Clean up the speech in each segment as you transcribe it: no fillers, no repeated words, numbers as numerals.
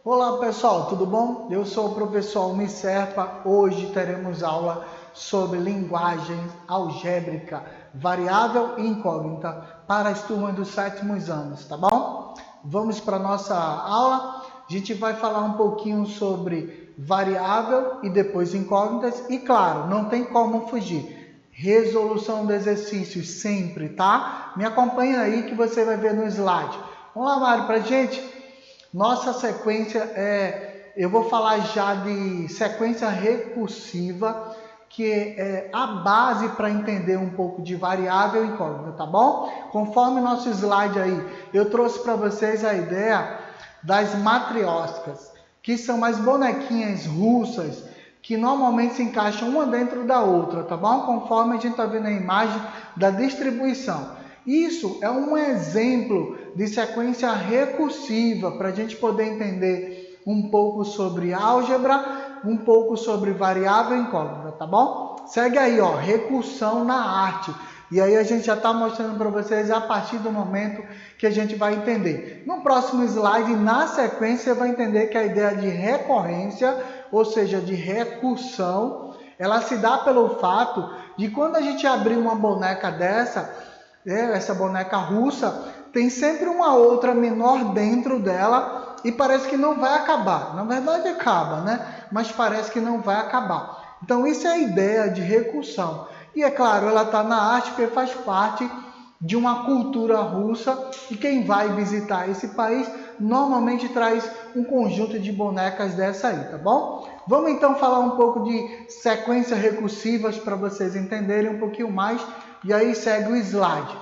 Olá pessoal, tudo bom? Eu sou o professor Almir Serpa. Hoje teremos aula sobre linguagem algébrica, variável e incógnita para as turmas dos sétimos anos, tá bom? Vamos para a nossa aula. A gente vai falar um pouquinho sobre variável e depois incógnitas e, claro, não tem como fugir. Resolução do exercício sempre, tá? Me acompanha aí que você vai ver no slide. Vamos lá, Mário, para gente. Nossa sequência eu vou falar já de sequência recursiva, que é a base para entender um pouco de variável e incógnita, tá bom? Conforme nosso slide aí, eu trouxe para vocês a ideia das matriósticas, que são as bonequinhas russas, que normalmente se encaixam uma dentro da outra, tá bom? Conforme a gente está vendo a imagem da distribuição. Isso é um exemplo de sequência recursiva para a gente poder entender um pouco sobre álgebra, um pouco sobre variável e incógnita, tá bom? Segue aí, ó, recursão na arte. E aí a gente já está mostrando para vocês a partir do momento que a gente vai entender. No próximo slide, na sequência, você vai entender que a ideia de recorrência, ou seja, de recursão, ela se dá pelo fato de quando a gente abrir uma boneca dessa, essa boneca russa, tem sempre uma outra menor dentro dela e parece que não vai acabar. Na verdade acaba, né? Mas parece que não vai acabar. Então isso é a ideia de recursão. E é claro, ela está na arte porque faz parte de uma cultura russa e quem vai visitar esse país normalmente traz um conjunto de bonecas dessa aí, tá bom? Vamos então falar um pouco de sequências recursivas para vocês entenderem um pouquinho mais. E aí segue o slide.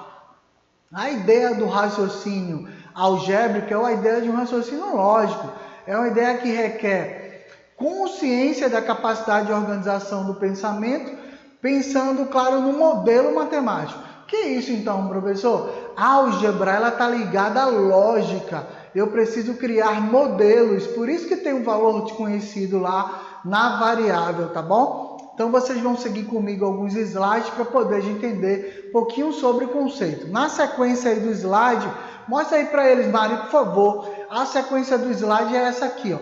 A ideia do raciocínio algébrico é uma ideia de um raciocínio lógico. É uma ideia que requer consciência da capacidade de organização do pensamento, pensando, claro, no modelo matemático. Que é isso então, professor? A álgebra, ela está ligada à lógica. Eu preciso criar modelos, por isso que tem um valor desconhecido lá na variável, tá bom? Então, vocês vão seguir comigo alguns slides para poder entender um pouquinho sobre o conceito. Na sequência aí do slide, mostra aí para eles, Mari, por favor. A sequência do slide é essa aqui, ó.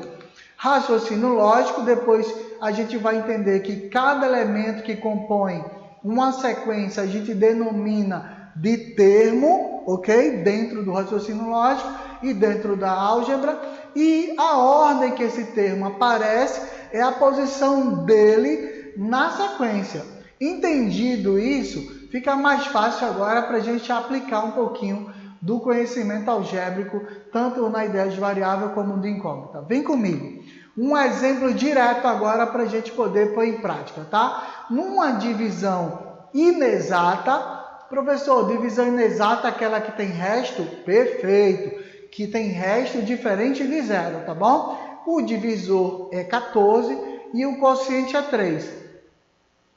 Raciocínio lógico, depois a gente vai entender que cada elemento que compõe uma sequência a gente denomina de termo, ok? Dentro do raciocínio lógico e dentro da álgebra. E a ordem que esse termo aparece é a posição dele na sequência. Entendido isso, fica mais fácil agora para a gente aplicar um pouquinho do conhecimento algébrico, tanto na ideia de variável como de incógnita. Vem comigo. Um exemplo direto agora para a gente poder pôr em prática, tá? Numa divisão inexata, professor, divisão inexata é aquela que tem resto? Perfeito. Que tem resto diferente de zero, tá bom? O divisor é 14 e o quociente é 3.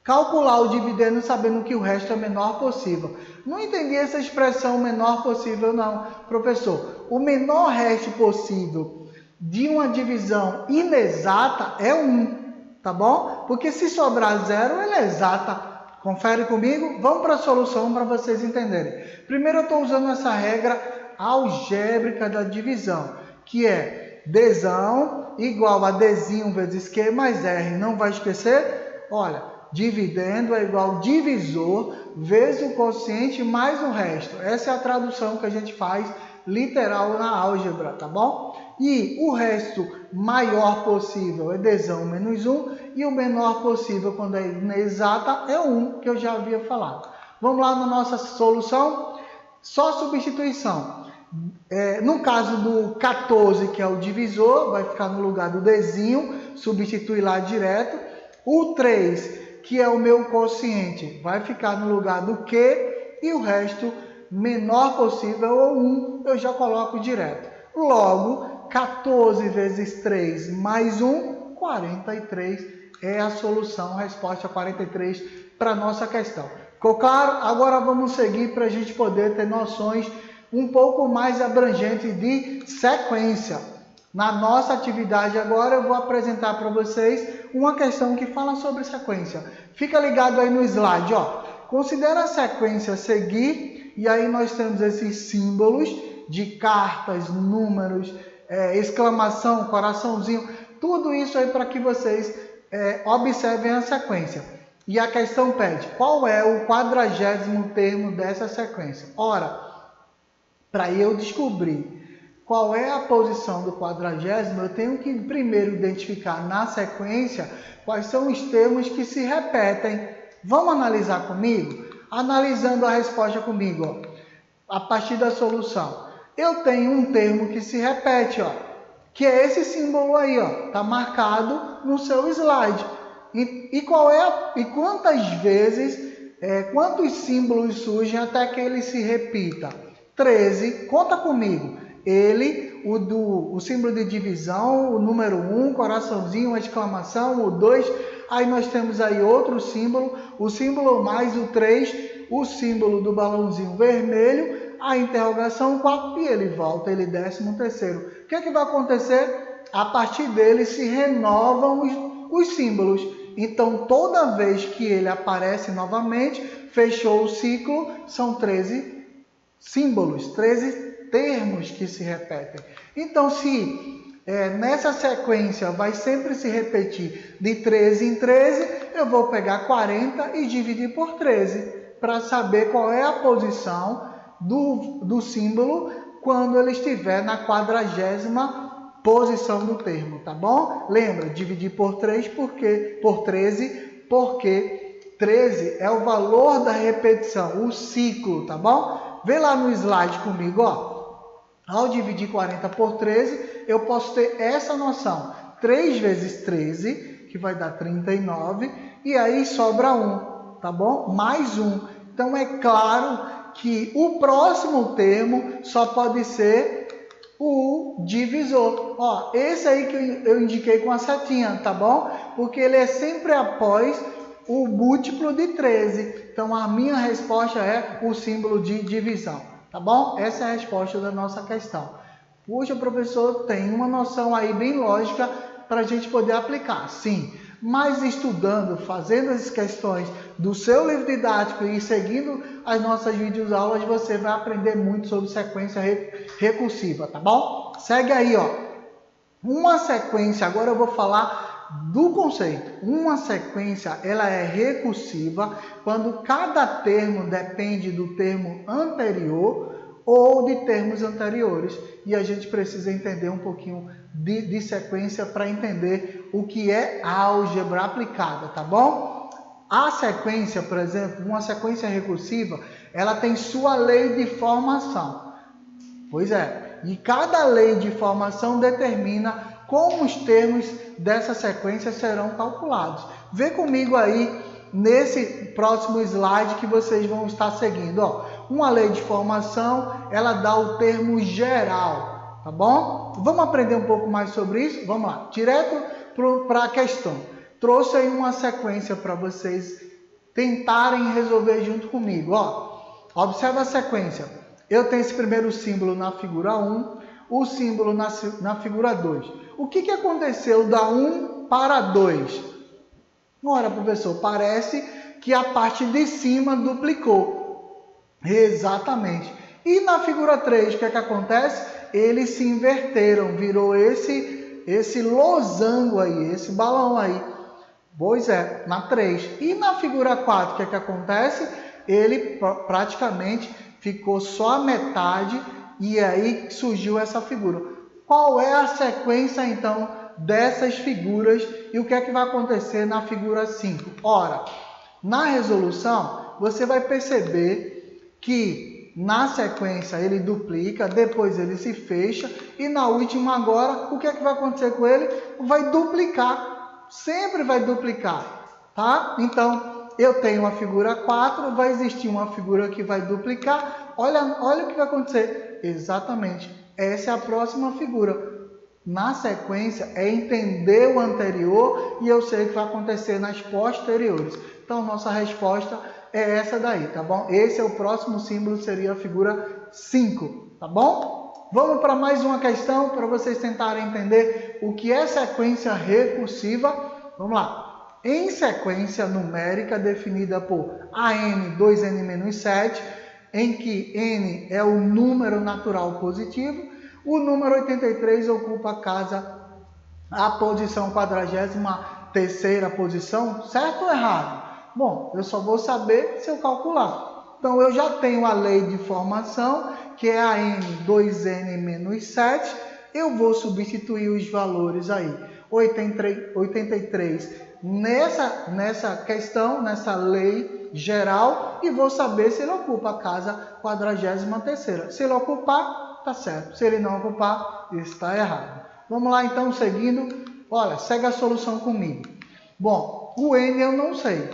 Calcular o dividendo sabendo que o resto é o menor possível. Não entendi essa expressão menor possível não, professor. O menor resto possível de uma divisão inexata é 1, tá bom? Porque se sobrar 0, ela é exata. Confere comigo? Vamos para a solução para vocês entenderem. Primeiro eu estou usando essa regra algébrica da divisão, que é Dzão igual a Dzinho vezes Q mais R. Não vai esquecer? Olha, dividendo é igual divisor vezes o quociente mais o resto. Essa é a tradução que a gente faz literal na álgebra, tá bom? E o resto maior possível é Dzão menos 1 e o menor possível quando é inexata é 1, que eu já havia falado. Vamos lá na nossa solução? Só substituição. No caso do 14, que é o divisor, vai ficar no lugar do Dzinho, substitui lá direto. O 3, que é o meu quociente, vai ficar no lugar do Q e o resto menor possível, ou 1, eu já coloco direto. Logo, 14 vezes 3 mais 1, 43 é a solução, a resposta 43 para a nossa questão. Ficou claro? Agora vamos seguir para a gente poder ter noções um pouco mais abrangentes de sequência. Na nossa atividade agora eu vou apresentar para vocês uma questão que fala sobre sequência. Fica ligado aí no slide, ó. Considera a sequência seguir e aí nós temos esses símbolos de cartas, números, exclamação, coraçãozinho, tudo isso aí para que vocês observem a sequência. E a questão pede, qual é o 40º termo dessa sequência? Ora, para eu descobrir qual é a posição do 40º, eu tenho que primeiro identificar na sequência quais são os termos que se repetem. Vamos analisar comigo? Analisando a resposta comigo, ó, a partir da solução. Eu tenho um termo que se repete, ó, que é esse símbolo aí, ó, tá marcado no seu slide. E quantas vezes, quantos símbolos surgem até que ele se repita? 13. Conta comigo. O símbolo de divisão, o número 1, coraçãozinho, exclamação, o 2, aí nós temos aí outro símbolo, o símbolo mais o 3, o símbolo do balãozinho vermelho, a interrogação 4 e ele volta, ele 13º. O que é que vai acontecer? A partir dele se renovam os símbolos. Então, toda vez que ele aparece novamente, fechou o ciclo, são 13 símbolos, 13 termos que se repetem. Então, se nessa sequência vai sempre se repetir de 13 em 13, eu vou pegar 40 e dividir por 13, para saber qual é a posição do símbolo quando ele estiver na 40ª posição do termo, tá bom? Lembra, dividir por 13, porque 13 é o valor da repetição, o ciclo, tá bom? Vê lá no slide comigo, ó. Ao dividir 40 por 13, eu posso ter essa noção. 3 vezes 13, que vai dar 39, e aí sobra 1, tá bom? Mais 1. Então, é claro que o próximo termo só pode ser o divisor. Ó, esse aí que eu indiquei com a setinha, tá bom? Porque ele é sempre após o múltiplo de 13. Então, a minha resposta é o símbolo de divisão. Tá bom? Essa é a resposta da nossa questão. Puxa, professor, tem uma noção aí bem lógica para a gente poder aplicar. Sim, mas estudando, fazendo as questões do seu livro didático e seguindo as nossas videoaulas, você vai aprender muito sobre sequência recursiva, tá bom? Segue aí, ó. Uma sequência, agora eu vou falar do conceito. Uma sequência, ela é recursiva quando cada termo depende do termo anterior ou de termos anteriores. E a gente precisa entender um pouquinho de sequência para entender o que é álgebra aplicada, tá bom? A sequência, por exemplo, uma sequência recursiva, ela tem sua lei de formação. Pois é, e cada lei de formação determina como os termos dessa sequência serão calculados. Vê comigo aí nesse próximo slide que vocês vão estar seguindo. Ó, uma lei de formação, ela dá o termo geral, tá bom? Vamos aprender um pouco mais sobre isso? Vamos lá, direto para a questão. Trouxe aí uma sequência para vocês tentarem resolver junto comigo. Ó, observa a sequência. Eu tenho esse primeiro símbolo na figura 1, o símbolo na figura 2. O que aconteceu da 1 para 2? Ora, professor, parece que a parte de cima duplicou. Exatamente. E na figura 3, o que acontece? Eles se inverteram, virou esse losango aí, esse balão aí. Pois é, na 3. E na figura 4, o que acontece? Ele praticamente ficou só a metade e aí surgiu essa figura. Qual é a sequência, então, dessas figuras e o que é que vai acontecer na figura 5? Ora, na resolução, você vai perceber que na sequência ele duplica, depois ele se fecha e na última agora, o que é que vai acontecer com ele? Vai duplicar, sempre vai duplicar, tá? Então, eu tenho a figura 4, vai existir uma figura que vai duplicar, olha o que vai acontecer, exatamente. Essa é a próxima figura. Na sequência, é entender o anterior e eu sei o que vai acontecer nas posteriores. Então, nossa resposta é essa daí, tá bom? Esse é o próximo símbolo, seria a figura 5, tá bom? Vamos para mais uma questão para vocês tentarem entender o que é sequência recursiva. Vamos lá. Em sequência numérica definida por AN 2N-7, em que N é o número natural positivo, O número 83 ocupa a posição 43ª posição, certo ou errado? Bom, eu só vou saber se eu calcular. Então, eu já tenho a lei de formação, que é a n 2n menos 7. Eu vou substituir os valores aí. 83 nessa questão, nessa lei geral, e vou saber se ele ocupa a casa 43ª. Se ele ocupar, tá certo. Se ele não ocupar, está errado. Vamos lá, então, seguindo. Olha, segue a solução comigo. Bom, o n eu não sei,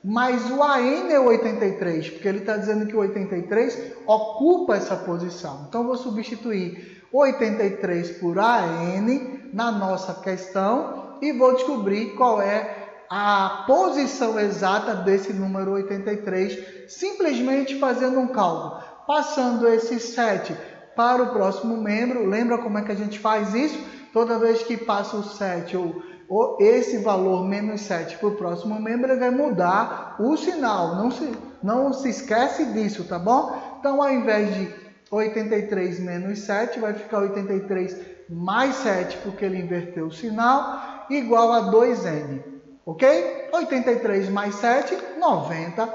mas o AN é 83, porque ele está dizendo que o 83 ocupa essa posição. Então, eu vou substituir 83 por AN na nossa questão e vou descobrir qual é a posição exata desse número 83, simplesmente fazendo um cálculo. Passando esse 7 para o próximo membro, lembra como é que a gente faz isso? Toda vez que passa o 7 ou esse valor menos 7 para o próximo membro, ele vai mudar o sinal. Não se esquece disso, tá bom? Então, ao invés de 83 menos 7, vai ficar 83 mais 7, porque ele inverteu o sinal, igual a 2n. Ok? 83 mais 7, 90.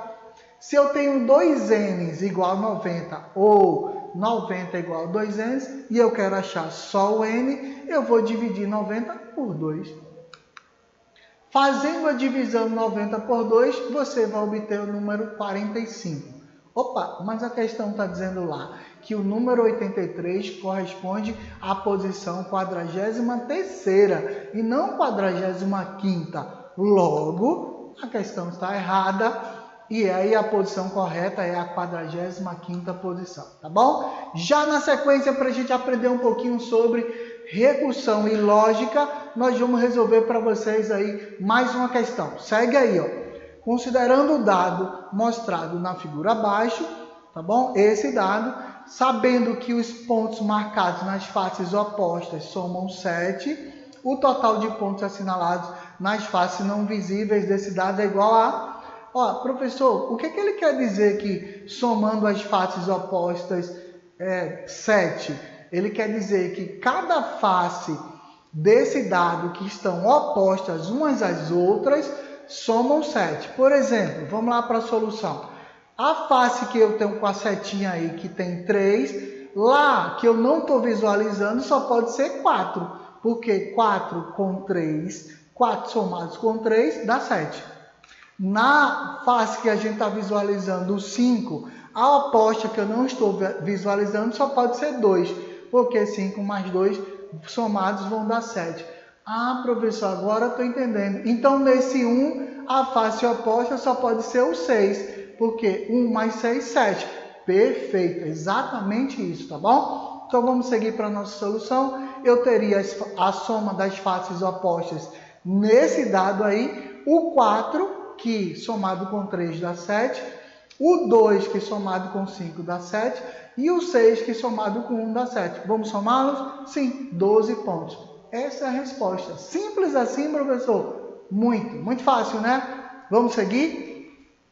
Se eu tenho 2n's igual a 90 ou 90 igual a 2n's e eu quero achar só o n, eu vou dividir 90 por 2. Fazendo a divisão 90 por 2, você vai obter o número 45. Opa, mas a questão está dizendo lá que o número 83 corresponde à posição 43ª e não 45ª. Logo, a questão está errada e aí a posição correta é a 45ª posição, tá bom? Já na sequência, para a gente aprender um pouquinho sobre recursão e lógica, nós vamos resolver para vocês aí mais uma questão. Segue aí, ó. Considerando o dado mostrado na figura abaixo, tá bom? Esse dado, sabendo que os pontos marcados nas faces opostas somam 7, o total de pontos assinalados nas faces não visíveis desse dado é igual a... Ó, professor, o que ele quer dizer que somando as faces opostas é 7? Ele quer dizer que cada face desse dado que estão opostas umas às outras somam 7. Por exemplo, vamos lá para a solução. A face que eu tenho com a setinha aí, que tem 3, lá que eu não estou visualizando, só pode ser 4. Porque 4 com 3, 4 somados com 3 dá 7. Na face que a gente está visualizando, o 5, a oposta que eu não estou visualizando só pode ser 2. Porque 5 mais 2 somados vão dar 7. Ah, professor, agora eu estou entendendo. Então, nesse 1, a face oposta só pode ser o 6. Porque 1 mais 6, 7. Perfeito, exatamente isso, tá bom? Então, vamos seguir para a nossa solução. Eu teria a soma das faces opostas nesse dado aí. O 4, que somado com 3 dá 7. O 2, que somado com 5 dá 7. E o 6, que somado com 1 dá 7. Vamos somá-los? Sim, 12 pontos. Essa é a resposta. Simples assim, professor? Muito fácil, né? Vamos seguir?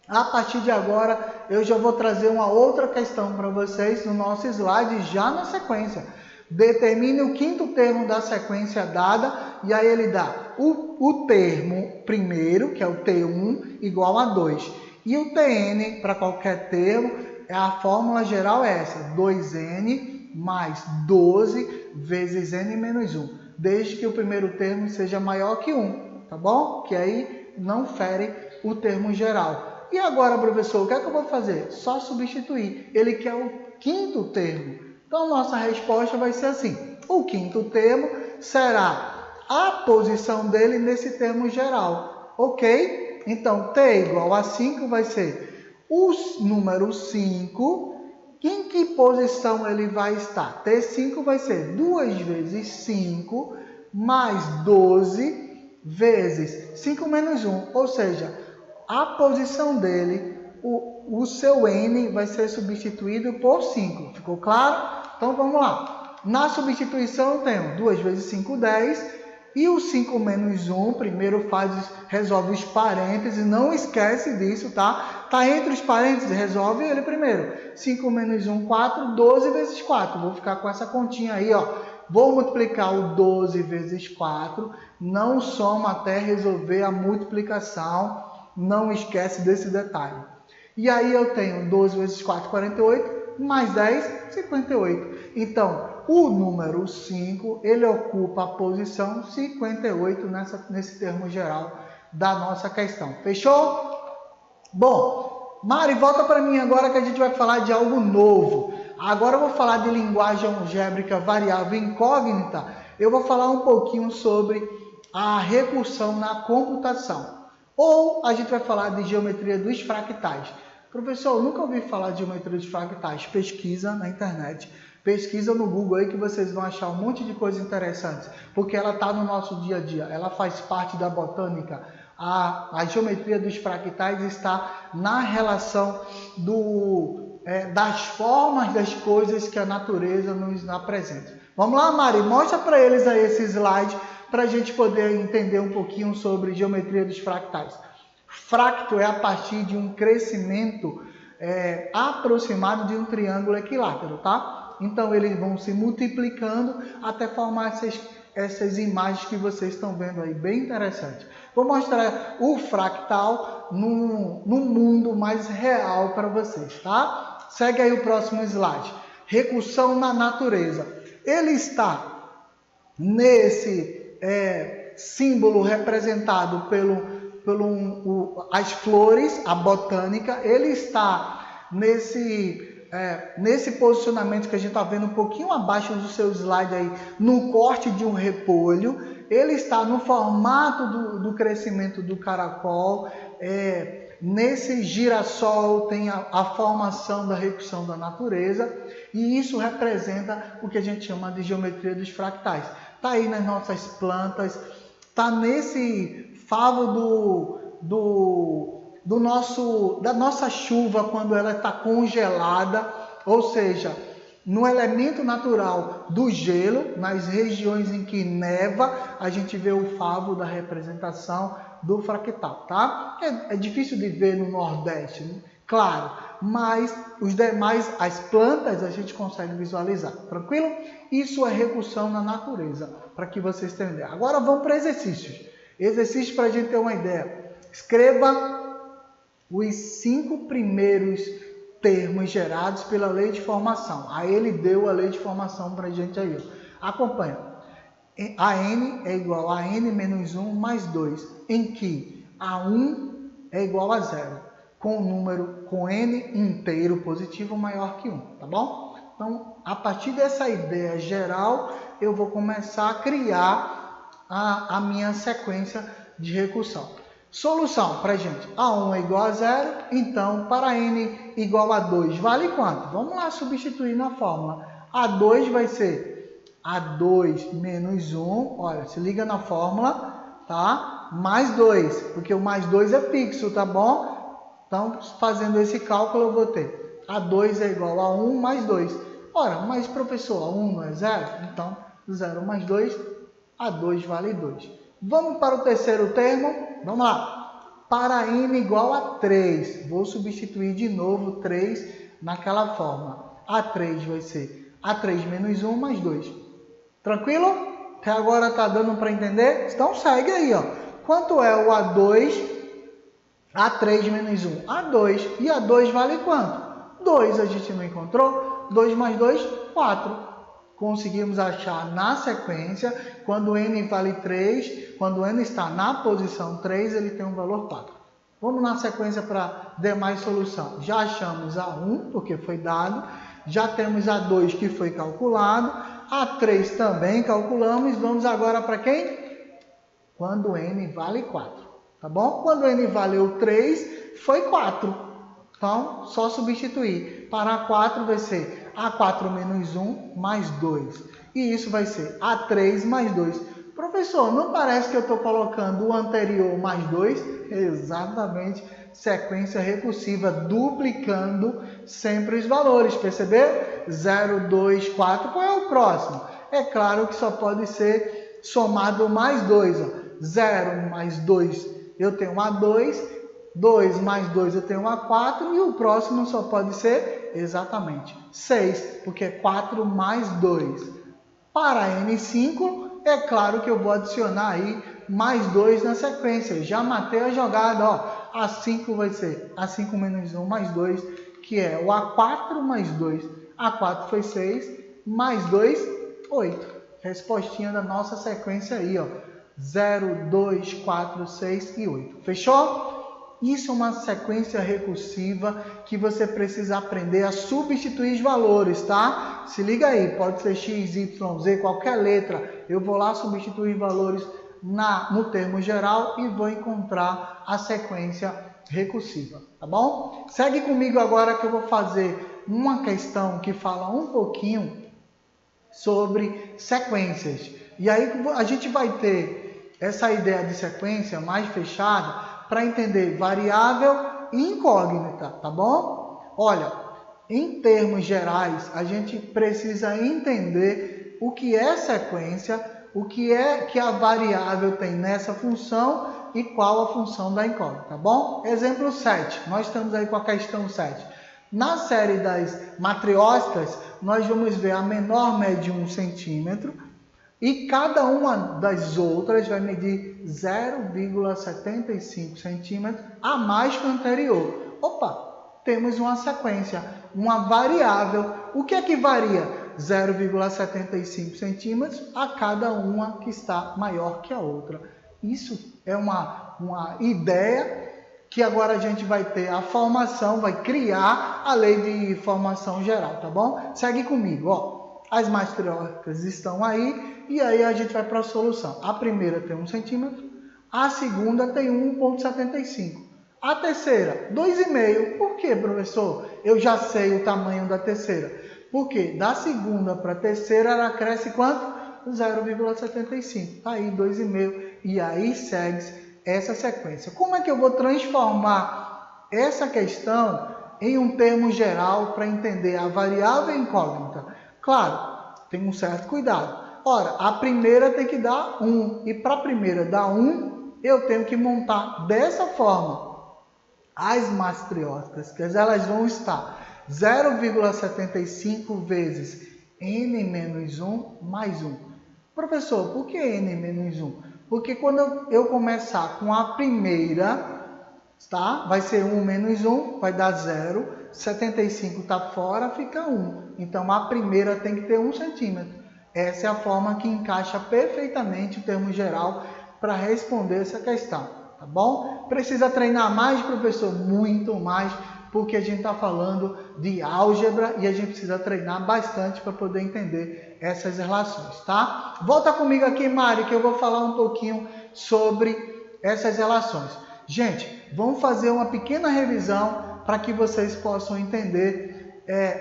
A partir de agora, eu já vou trazer uma outra questão para vocês no nosso slide, já na sequência. Determine o quinto termo da sequência dada, e aí ele dá o termo primeiro, que é o T1, igual a 2. E o Tn, para qualquer termo, a fórmula geral é essa, 2n mais 12 vezes n menos 1, desde que o primeiro termo seja maior que 1, tá bom? Que aí não fere o termo geral. E agora, professor, o que é que eu vou fazer? Só substituir. Ele quer o quinto termo. Então, nossa resposta vai ser assim. O quinto termo será a posição dele nesse termo geral. Ok? Então, t igual a 5 vai ser o número 5. Em que posição ele vai estar? T5 vai ser 2 vezes 5 mais 12 vezes 5 menos 1. Ou seja, a posição dele, o seu n vai ser substituído por 5. Ficou claro? Então, vamos lá. Na substituição, eu tenho 2 vezes 5, 10. E o 5 menos 1, primeiro resolve os parênteses, não esquece disso, tá? Tá entre os parênteses, resolve ele primeiro. 5 menos 1, 4, 12 vezes 4. Vou ficar com essa continha aí, ó. Vou multiplicar o 12 vezes 4, não soma até resolver a multiplicação, não esquece desse detalhe. E aí eu tenho 12 vezes 4, 48, mais 10, 58. Então, o número 5, ele ocupa a posição 58 nesse termo geral da nossa questão. Fechou? Bom, Mari, volta para mim agora que a gente vai falar de algo novo. Agora eu vou falar de linguagem algébrica variável incógnita. Eu vou falar um pouquinho sobre a recursão na computação. Ou a gente vai falar de geometria dos fractais. Professor, eu nunca ouvi falar de geometria dos fractais. Pesquisa na internet. Pesquisa no Google aí que vocês vão achar um monte de coisas interessantes. Porque ela está no nosso dia a dia. Ela faz parte da botânica. A geometria dos fractais está na relação das formas das coisas que a natureza nos apresenta. Vamos lá, Mari? Mostra para eles aí esse slide para a gente poder entender um pouquinho sobre geometria dos fractais. Fracto é a partir de um crescimento aproximado de um triângulo equilátero, tá? Então, eles vão se multiplicando até formar essas imagens que vocês estão vendo aí, bem interessante. Vou mostrar o fractal num mundo mais real para vocês, tá? Segue aí o próximo slide. Recursão na natureza. Ele está nesse símbolo representado as flores, a botânica. Ele está nesse posicionamento que a gente está vendo um pouquinho abaixo do seu slide aí, no corte de um repolho. Ele está no formato do crescimento do caracol. Nesse girassol tem a formação da recursão da natureza. E isso representa o que a gente chama de geometria dos fractais. Está aí nas nossas plantas. Está nesse favo da nossa chuva quando ela está congelada, ou seja, no elemento natural do gelo, nas regiões em que neva, a gente vê o favo da representação do fractal, tá? É difícil de ver no Nordeste, né? Claro, mas as plantas a gente consegue visualizar, tranquilo? Isso é recursão na natureza, para que vocês tenham ideia. Agora vamos para exercícios. Exercício para a gente ter uma ideia. Escreva os 5 primeiros termos gerados pela lei de formação. Aí ele deu a lei de formação para a gente aí. Ó. Acompanha. A n é igual a n menos 1 mais 2, em que A1 é igual a 0, com o número com n inteiro positivo maior que 1, tá bom? Então, a partir dessa ideia geral, eu vou começar a criar a minha sequência de recursão. Solução para a gente. A1 é igual a 0, então para n igual a 2 vale quanto? Vamos lá substituir na fórmula. A2 vai ser A2 menos 1, olha, se liga na fórmula, tá? Mais 2, porque o mais 2 é fixo, tá bom? Então, fazendo esse cálculo, eu vou ter A2 é igual a 1 mais 2. Ora, mas professor, a 1 não é 0? Então, 0 mais 2, A2 vale 2. Vamos para o terceiro termo? Vamos lá. Para n igual a 3, vou substituir de novo 3 naquela forma. A3 vai ser A3 menos 1 mais 2. Tranquilo? Até agora está dando para entender? Então segue aí, ó. Quanto é o A2? A3 menos 1. A2. E A2 vale quanto? 2 a gente não encontrou. 2 mais 2, 4. Conseguimos achar na sequência, quando n vale 3, quando n está na posição 3, ele tem um valor 4. Vamos na sequência para demais solução. Já achamos A1, porque foi dado. Já temos A2, que foi calculado. A3 também calculamos. Vamos agora para quem? Quando n vale 4. Tá bom? Quando n valeu 3, foi 4. Então, só substituir. Para 4 vai ser A4 menos 1 mais 2. E isso vai ser A3 mais 2. Professor, não parece que eu estou colocando o anterior mais 2? Exatamente. Sequência recursiva, duplicando sempre os valores. Percebeu? 0, 2, 4. Qual é o próximo? É claro que só pode ser somado mais 2. Ó. 0 mais 2 eu tenho a 2, 2 mais 2 eu tenho a 4 e o próximo só pode ser exatamente 6, porque é 4 mais 2. Para N5, é claro que eu vou adicionar aí mais 2 na sequência. Já matei a jogada, ó. A5 vai ser A5 menos 1 mais 2, que é o A4 mais 2. A4 foi 6, mais 2, 8. Respostinha da nossa sequência aí, ó. 0, 2, 4, 6 e 8. Fechou? Isso é uma sequência recursiva que você precisa aprender a substituir os valores, tá? Se liga aí, pode ser x, y, z, qualquer letra. Eu vou lá substituir valores no termo geral e vou encontrar a sequência recursiva, tá bom? Segue comigo agora que eu vou fazer uma questão que fala um pouquinho sobre sequências. E aí a gente vai ter essa ideia de sequência mais fechada para entender variável e incógnita, tá bom? Olha, em termos gerais, a gente precisa entender o que é sequência, o que é que a variável tem nessa função e qual a função da incógnita, tá bom? Exemplo 7, nós estamos aí com a questão 7. Na série das matrióticas, nós vamos ver a menor mede 1 centímetro e cada uma das outras vai medir 0,75 centímetros a mais que o anterior. Opa, temos uma sequência, uma variável. O que é que varia? 0,75 centímetros a cada uma que está maior que a outra. Isso é uma ideia que agora a gente vai ter a formação, vai criar a lei de formação geral, tá bom? Segue comigo, ó. As matrióticas estão aí e aí a gente vai para a solução. A primeira tem 1 centímetro, a segunda tem 1,75. A terceira, 2,5. Por quê, professor? Eu já sei o tamanho da terceira. Porque da segunda para a terceira ela cresce quanto? 0,75. Tá aí 2,5. E aí segue essa sequência. Como é que eu vou transformar essa questão em um termo geral para entender a variável incógnita? Claro, tem um certo cuidado. Ora, a primeira tem que dar 1. E para a primeira dar 1, eu tenho que montar dessa forma. As matrióticas, que elas vão estar 0,75 vezes n menos 1 mais 1. Professor, por que n menos 1? Porque quando eu começar com a primeira, tá? Vai ser 1 menos 1, vai dar 0. 75 está fora, fica 1. Então, a primeira tem que ter 1 centímetro. Essa é a forma que encaixa perfeitamente o termo geral para responder essa questão, tá bom? Precisa treinar mais, professor? Muito mais, porque a gente está falando de álgebra e a gente precisa treinar bastante para poder entender essas relações, tá? Volta comigo aqui, Mari, que eu vou falar um pouquinho sobre essas relações. Gente, vamos fazer uma pequena revisão para que vocês possam entender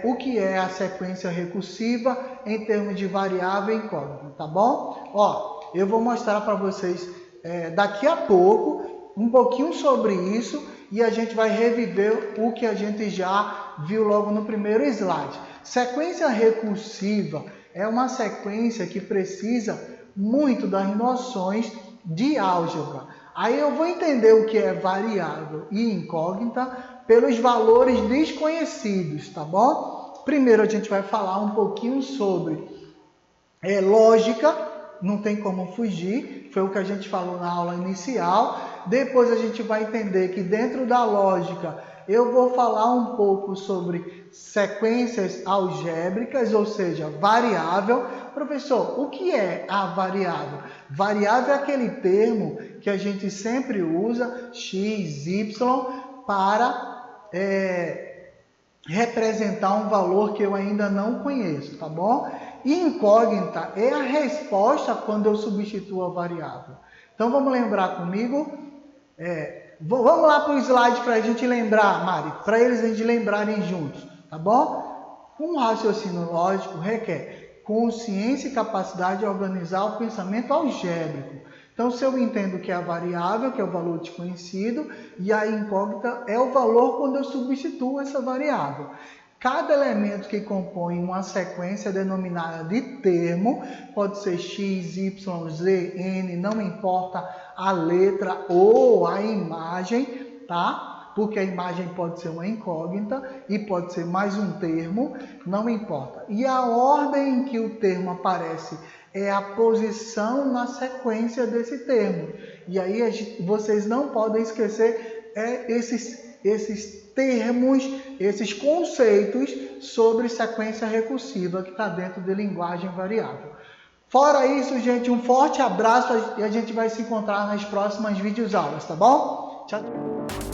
o que é a sequência recursiva em termos de variável e incógnita, tá bom? Ó, eu vou mostrar para vocês daqui a pouco um pouquinho sobre isso e a gente vai reviver o que a gente já viu logo no primeiro slide. Sequência recursiva é uma sequência que precisa muito das noções de álgebra. Aí eu vou entender o que é variável e incógnita pelos valores desconhecidos, tá bom? Primeiro a gente vai falar um pouquinho sobre lógica, não tem como fugir, foi o que a gente falou na aula inicial. Depois a gente vai entender que dentro da lógica eu vou falar um pouco sobre sequências algébricas, ou seja, variável. Professor, o que é a variável? Variável é aquele termo que a gente sempre usa, x, y, para representar um valor que eu ainda não conheço, tá bom? E incógnita é a resposta quando eu substituo a variável. Então vamos lembrar comigo. Vamos lá para o slide para a gente lembrar, Mari, para eles a gente lembrarem juntos, tá bom? Um raciocínio lógico requer consciência e capacidade de organizar o pensamento algébrico. Então, se eu entendo que é a variável, que é o valor desconhecido, e a incógnita é o valor quando eu substituo essa variável. Cada elemento que compõe uma sequência denominada de termo, pode ser x, y, z, n, não importa a letra ou a imagem, tá? Porque a imagem pode ser uma incógnita e pode ser mais um termo, não importa. E a ordem em que o termo aparece é a posição na sequência desse termo. E aí vocês não podem esquecer esses termos, esses conceitos sobre sequência recursiva que está dentro de linguagem variável. Fora isso, gente, um forte abraço e a gente vai se encontrar nas próximas videoaulas, tá bom? Tchau!